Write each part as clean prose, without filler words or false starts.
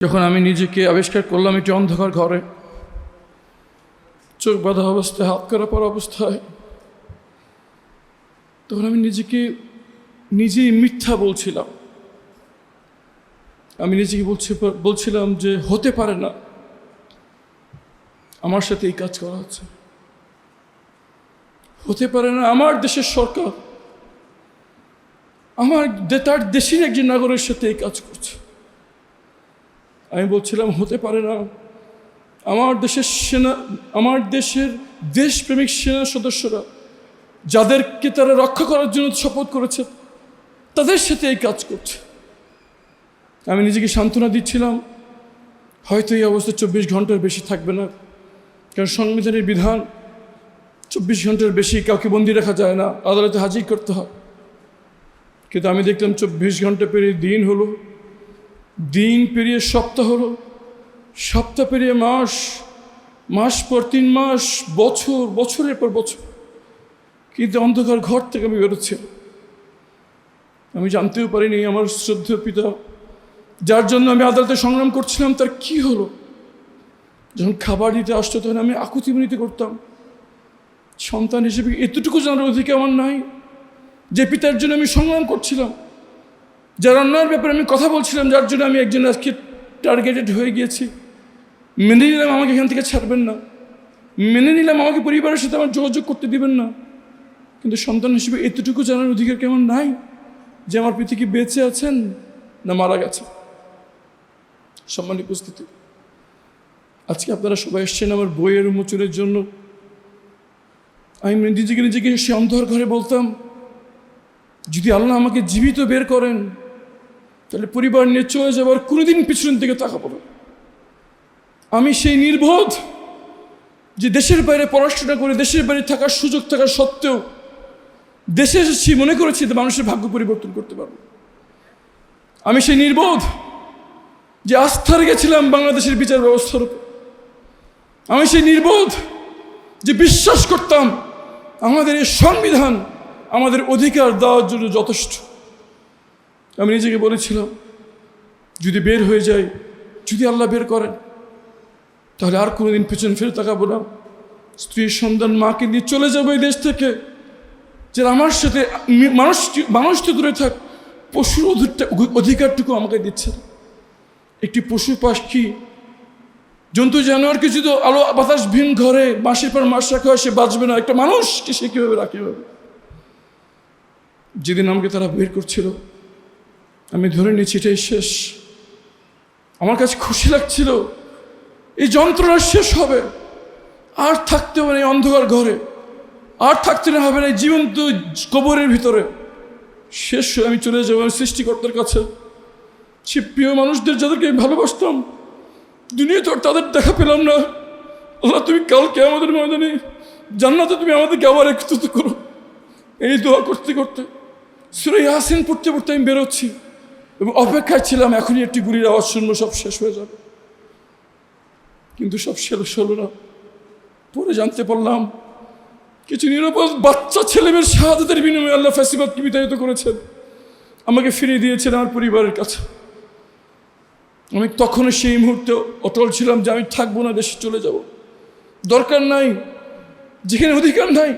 যখন আমি নিজেকে আবিষ্কার করলাম একটি অন্ধকার ঘরে, চোখ বাঁধা অবস্থায়, হাত করা পড়া অবস্থায়, তখন আমি নিজেই মিথ্যা বলছিলাম। আমি নিজেকে বলছিলাম যে হতে পারে না আমার সাথে এই কাজ করা হচ্ছে, হতে পারে না আমার দেশের সরকার তার দেশের একজন নাগরিকের সাথে এই কাজ করছে। আমি বলছিলাম হতে পারে না আমার দেশের দেশপ্রেমিক সেনা সদস্যরা, যাদেরকে তারা রক্ষা করার জন্য শপথ করেছে, তাদের সাথে এই কাজ করছে। আমি নিজেকে সান্ত্বনা দিচ্ছিলাম, হয়তো এই অবস্থা 24 ঘন্টার বেশি থাকবে না, কারণ সংবিধানের বিধান 24 ঘন্টার বেশি কাউকে বন্দী রাখা যায় না, আদালতে হাজির করতে হয়। কিন্তু আমি দেখলাম 24 ঘন্টা পেরিয়ে দিন হলো, দিন পেরিয়ে সপ্তাহ হলো, সপ্তাহ পেরিয়ে মাস, মাস পর 3 মাস, বছর, বছরের পর বছর, কিন্তু অন্ধকার ঘর থেকে আমি বেরোচ্ছি। আমি জানতেও পারিনি আমার শ্রদ্ধেয় পিতা, যার জন্য আমি আদালতে সংগ্রাম করছিলাম, তার কি হলো। যখন খাবার দিতে আসতো তখন আমি আকুতি মিনতি করতাম। সন্তান হিসেবে এতটুকু জানার অধিকার আমার নাই যে পিতার জন্য আমি সংগ্রাম করছিলাম, যার অন্যায়ের ব্যাপারে আমি কথা বলছিলাম, যার জন্য আমি একজন আজকে টার্গেটেড হয়ে গিয়েছি। মেনে নিলাম আমাকে এখান থেকে ছাড়বেন না, মেনে নিলাম আমাকে পরিবারের সাথে আমার যোগাযোগ করতে দিবেন না, কিন্তু সন্তান হিসেবে এতটুকু জানার অধিকার কেমন নাই যে আমার পিতা কি বেঁচে আছেন না মারা গেছে। সম্মানিত উপস্থিতি, আজকে আপনারা সবাই এসছেন আমার বইয়ের উন্মোচনের জন্য। আমি নিজেকে সে অন্ধকার ঘরে বলতাম, যদি আল্লাহ আমাকে জীবিত বের করেন তাহলে পরিবার নিয়ে চলে যাবার কোনোদিন পিছন দিকে তাকাবো না। আমি সেই নির্বোধ যে দেশের বাইরে পড়াশোনা করে দেশের বাইরে থাকার সুযোগ থাকা সত্ত্বেও দেশে এসেছি মনে করেছি যে মানুষের ভাগ্য পরিবর্তন করতে পারবো। আমি সেই নির্বোধ যে আস্থা রেখেছিলাম বাংলাদেশের বিচার ব্যবস্থার উপর। আমি সেই নির্বোধ যে বিশ্বাস করতাম আমাদের এই সংবিধান আমাদের অধিকার দেওয়ার জন্য যথেষ্ট। আমি নিজেকে বলেছিলাম, যদি বের হয়ে যাই, যদি আল্লাহ বের করেন, তাহলে আর কোনোদিন পেছন ফিরে তাকাবো না। স্ত্রী সন্তান মাকে নিয়ে চলে যাবো এই দেশ থেকে, যে আমার সাথে মানুষ তো দূরে থাক, পশুর অধিকারটুকু আমাকে দিচ্ছে না। একটি পশু পাখি জন্তু জানোয়ারকে যদি আলো বাতাস ভিন ঘরে মাসের পর মাস রাখা হয়, সে বাঁচবে না। একটা মানুষকে সে কীভাবে রাখে হবে। যেদিন আমাকে তারা বের করছিল আমি ধরে নিয়েছি এটাই শেষ। আমার কাছে খুশি লাগছিল এই যন্ত্রণা শেষ হবে, আর থাকতে হবে না এই অন্ধকার ঘরে, আর থাকতে না হবে না এই জীবন্ত কবরের ভিতরে। শেষ হয়ে আমি চলে যাবো সৃষ্টিকর্তার কাছে। সে প্রিয় মানুষদের যাদেরকে আমি ভালোবাসতাম, দুনিয়া তো তাদের দেখা পেলাম না। আল্লাহ, তুমি কালকে আমাদের ময়দানে জান্নাতে তুমি আমাদেরকে আবার একত্রিত করো। এই দোয়া করতে করতে সূরা ইয়াসিন পড়তে পড়তে আমি বেরোচ্ছি এবং অপেক্ষায় ছিলাম এখনই একটি গুলির আওয়াজ শুনবো, সব শেষ হয়ে যাবে। কিন্তু সব শেষ হলো না। পরে জানতে পারলাম কিছু নিরাপদ বাচ্চা ছেলেমেয়ের শাহাদাতের বিনিময়ে আল্লাহ ফ্যাসিবাদকে বিতাড়িত করেছেন, আমাকে ফিরিয়ে দিয়েছেন আমার পরিবারের কাছে। আমি তখনও সেই মুহূর্তে অটল ছিলাম যে আমি থাকবো না, দেশে চলে যাব। দরকার নাই, যেখানে অধিকার নাই,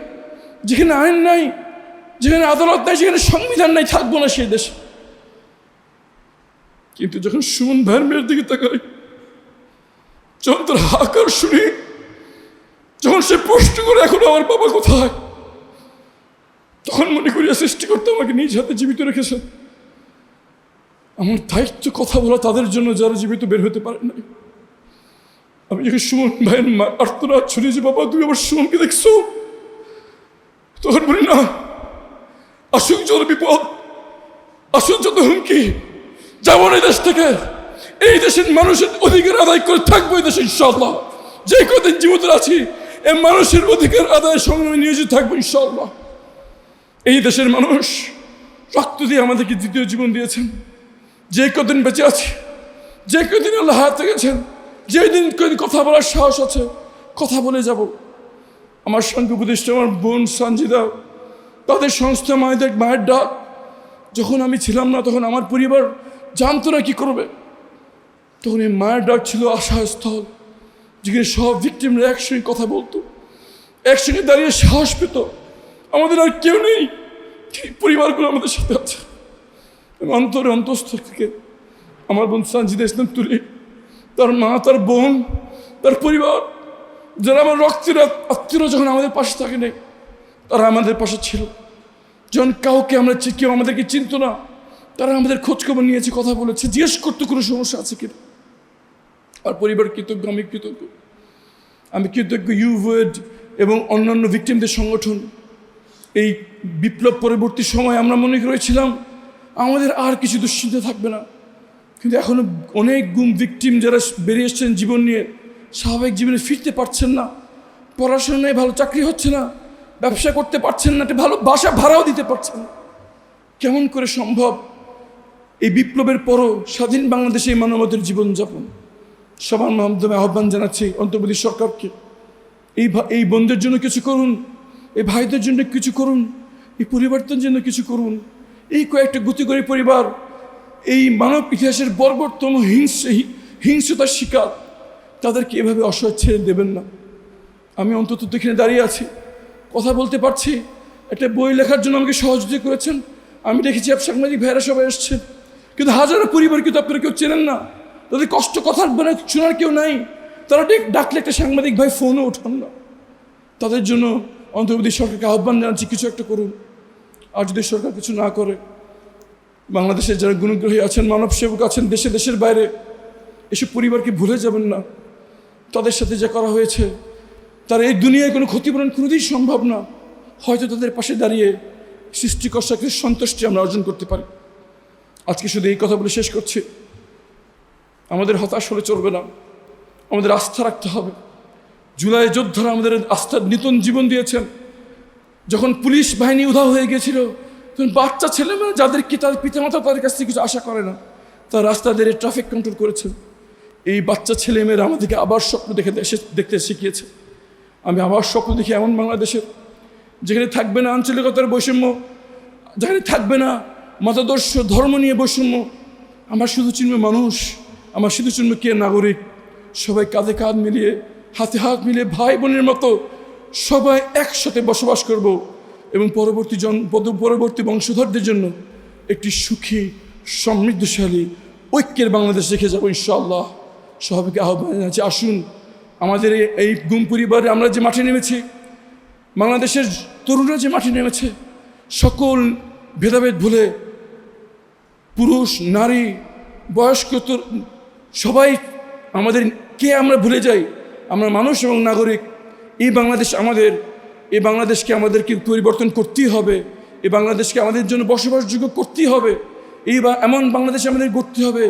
যেখানে আইন নাই, যেখানে আদালত নাই, যেখানে সংবিধান নাই, থাকবো না সেই দেশে। কিন্তু যখন সুমন ভাইয়ের মেয়ের দিকে তাকাই, যখন তার হাহাকার শুনি, যখন সে প্রশ্ন করে এখন আমার বাবা কোথায়, তখন মনে করি সৃষ্টিকর্তা আমাকে নিজ হাতে জীবিত রেখেছেন। আমার দায়িত্ব কথা বলা তাদের জন্য যারা জীবিত বের হতে পারে নাই। আমি যখন সুমন ভাইয়ের আর্তনাদ ছড়িয়েছি, বাবা তুমি আবার সুমনকে দেখছো, তখন বলি না, আসুক যত বিপদ, আসুক যত হুমকি, যাবো না এই দেশ থেকে। এই দেশের মানুষের অধিকার আদায় করে থাকবো এই দেশে ইনশাআল্লাহ। যে কদিন জীবিত আছি এই মানুষের অধিকার আদায়ের সংগ্রামে নিয়োজিত থাকবো ইনশাআল্লাহ। এই দেশের মানুষ রক্ত দিয়ে আমাদেরকে দ্বিতীয় জীবন দিয়েছেন। যে কদিন বেঁচে আছি, যে কদিন আল্লাহ হাত রেখেছেন, যেদিন কদিন কথা বলার সাহস আছে, কথা বলে যাব। আমার সঙ্গে উপদেষ্টা আমার বোন সঞ্জিদা, তাদের সংস্থা মায়ের ডাক, যখন আমি ছিলাম না তখন আমার পরিবার জানতো না কি করবে। তখন এই মায়ের ডাক ছিল আশাস্থল, যেখানে সব ভিক্টিমরা একসঙ্গে কথা বলতো, একসঙ্গে দাঁড়িয়ে সাহস পেত। আমাদের আর কেউ নেই, পরিবারগুলো আমাদের সাথে আছে। অন্তরে অন্তঃস্থল থেকে আমার বোন সানজিদা ইসলাম তুলি, তার মা, তার বোন, তার পরিবার, যারা আমার রক্তের আত্মীয়রা যখন আমাদের পাশে থাকে নেই, তারা আমাদের পাশে ছিল। যখন কাউকে আমরা কেউ আমাদেরকে চিনত না, তারা আমাদের খোঁজখবর নিয়েছে, কথা বলেছে, জিজ্ঞেস করতে কোনো সমস্যা আছে কিনা। আর পরিবার কৃতজ্ঞ, আমি কৃতজ্ঞ। আমি কৃতজ্ঞ ইউভয়েড এবং অন্যান্য ভিক্টিমদের সংগঠন। এই বিপ্লব পরবর্তী সময় আমরা মনে করেছিলাম আমাদের আর কিছু দুশ্চিন্তা থাকবে না, কিন্তু এখনও অনেক ভিক্টিম যারা বেরিয়ে এসছেন জীবন নিয়ে, স্বাভাবিক জীবনে ফিরতে পারছেন না, পড়াশোনায় ভালো চাকরি হচ্ছে না, ব্যবসা করতে পারছেন না, একটা ভালো বাসা ভাড়াও দিতে পারছেন না। কেমন করে সম্ভব এই বিপ্লবের পরও স্বাধীন বাংলাদেশে এই মানবতার জীবনযাপন? সবার মাধ্যমে আহ্বান জানাচ্ছি অন্তর্বর্তী সরকারকে, এই বোনদের জন্য কিছু করুন, এই ভাইদের জন্য কিছু করুন, এই পরিবর্তনের জন্য কিছু করুন। এই কয়েকটা গুতিগরি পরিবার এই মানব ইতিহাসের বর্বরতম হিংস্রতার শিকার, তাদেরকে এভাবে অসহায় ছেড়ে দেবেন না। আমি অন্তত এখানে দাঁড়িয়ে আছি, কথা বলতে পারছি, একটা বই লেখার জন্য আমাকে সহযোগিতা করেছেন। আমি দেখেছি সাংবাদিক ভাইয়েরা সবাই এসছেন, কিন্তু হাজারো পরিবার কিন্তু আপনারা কেউ চেনেন না, তাদের কষ্ট কথা শোনার কেউ নাই। তারা ডাকলে একটা সাংবাদিক ভাই ফোনও ওঠান না। তাদের জন্য অন্তর্বর্তী সরকারকে আহ্বান জানাচ্ছি, কিছু একটা করুন। আর যদি সরকার কিছু না করে, বাংলাদেশের যারা গুণগ্রহী আছেন, মানব সেবক আছেন দেশের বাইরে, এসব পরিবারকে ভুলে যাবেন না। তাদের সাথে যা করা হয়েছে, তার এই দুনিয়ায় কোনো ক্ষতিপূরণ কোনোদিন সম্ভব না। হয়তো তাদের পাশে দাঁড়িয়ে সৃষ্টিকর্তাকে সন্তুষ্টি আমরা অর্জন করতে পারি। আজকে শুধু এই কথা বলে শেষ করছি, আমাদের হতাশ হলে চলবে না, আমাদের আস্থা রাখতে হবে। জুলাই যোদ্ধারা আমাদের আস্থার নতুন জীবন দিয়েছেন। যখন পুলিশ বাহিনী উধাও হয়ে গিয়েছিল, তখন বাচ্চা ছেলেমেয়েরা যাদেরকে তাদের পিতামাতা তাদের কাছ থেকে কিছু আশা করে না, তারা রাস্তা দিয়ে ট্রাফিক কন্ট্রোল করেছেন। এই বাচ্চা ছেলেমেয়েরা আমাদেরকে আবার স্বপ্ন দেখতে শিখিয়েছে। আমি আবার স্বপ্ন দেখি এমন বাংলাদেশের, যেখানে থাকবে না আঞ্চলিকতার বৈষম্য, যেখানে থাকবে না মতাদর্শ ধর্ম নিয়ে বৈষম্য। আমার শুধু চিনবে মানুষ, আমার শুধু চিনবে কে নাগরিক। সবাই কাঁধে কাঁধ মিলিয়ে, হাতে হাত মিলিয়ে, ভাই বোনের মতো সবাই একসাথে বসবাস করব এবং পরবর্তী বংশধরদের জন্য একটি সুখী, সমৃদ্ধশালী, ঐক্যের বাংলাদেশ রেখে যাবো ইনশাআল্লাহ। সবাইকে আহ্বান জানাচ্ছি, আসুন আমাদের এই গুম পরিবারে আমরা যে মাঠে নেমেছি, বাংলাদেশের তরুণরা যে মাঠে নেমেছে, সকল ভেদাভেদ ভুলে, পুরুষ নারী বয়স্ক সবাই আমাদের আমরা ভুলে যাই, আমরা মানুষ এবং নাগরিক। এই বাংলাদেশ আমাদের, এই বাংলাদেশকে আমাদেরকে পরিবর্তন করতেই হবে, এই বাংলাদেশকে আমাদের জন্য বসবাসযোগ্য করতেই হবে। এমন বাংলাদেশ আমাদের গড়তে হবে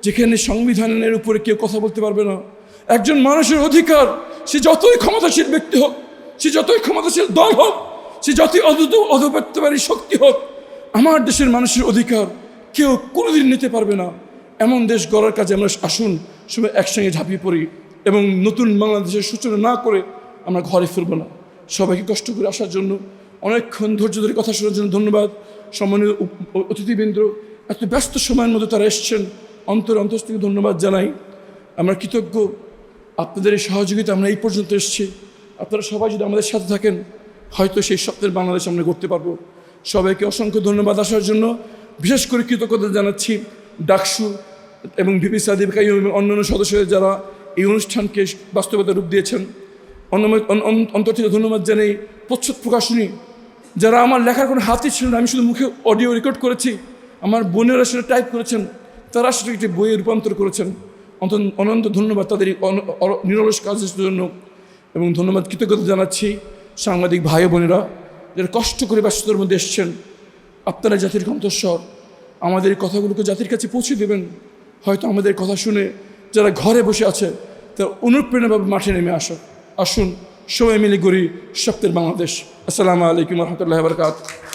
যেখানে সংবিধানের উপরে কেউ কথা বলতে পারবে না। একজন মানুষের অধিকার, সে যতই ক্ষমতাশীল ব্যক্তি হোক, সে যতই ক্ষমতাশীল দল হোক, সে যতই অধপত্যবাদী শক্তি হোক, আমার দেশের মানুষের অধিকার কেউ কোনোদিন নিতে পারবে না। এমন দেশ গড়ার কাজে আমরা আসুন সবাই একসঙ্গে ঝাঁপিয়ে পড়ি এবং নতুন বাংলাদেশের সূচনা না করে আমরা ঘরে ফিরব না। সবাইকে কষ্ট করে আসার জন্য, অনেকক্ষণ ধৈর্য ধরে কথা শোনার জন্য ধন্যবাদ। সম্মানিত অতিথিবৃন্দ, এত ব্যস্ত সময়ের মধ্যে তারা এসছেন, অন্তর থেকে ধন্যবাদ জানাই। আমরা কৃতজ্ঞ আপনাদের এই সহযোগিতা, আমরা এই পর্যন্ত এসেছি। আপনারা সবাই যদি আমাদের সাথে থাকেন, হয়তো সেই স্বপ্নের বাংলাদেশ আমরা গড়তে পারবো। সবাইকে অসংখ্য ধন্যবাদ আসার জন্য। বিশেষ করে কৃতজ্ঞতা জানাচ্ছি ডাকসু এবং ভিপি সাদিব কাইয়ুম এবং অন্যান্য সদস্যদের যারা এই অনুষ্ঠানকে বাস্তবতার রূপ দিয়েছেন। অন্তর থেকে ধন্যবাদ জানাই প্রচ্ছদ প্রকাশনী, যারা আমার লেখার কোনো হাতই ছিল না, আমি শুধু মুখে অডিও রেকর্ড করেছি, আমার বোনেরা সেটা টাইপ করেছেন, তারা সেটা একটি বইয়ে রূপান্তর করেছেন। অনন্ত ধন্যবাদ তাদের নিরলস কাজের জন্য। এবং ধন্যবাদ কৃতজ্ঞতা জানাচ্ছি সাংবাদিক ভাই বোনেরা, যারা কষ্ট করে ব্যস্ততার মধ্যে এসছেন। আপনারা জাতির কণ্ঠস্বর, আমাদের এই কথাগুলোকে জাতির কাছে পৌঁছে দেবেন। হয়তো আমাদের কথা শুনে যারা ঘরে বসে আছে, তারা অনুপ্রেরণাভাবে মাঠে নেমে আসুন, সবাই মিলে গড়ি স্বপ্নের বাংলাদেশ। আসসালামু আলাইকুম রহমতুল্লাহ বারকাতুহু।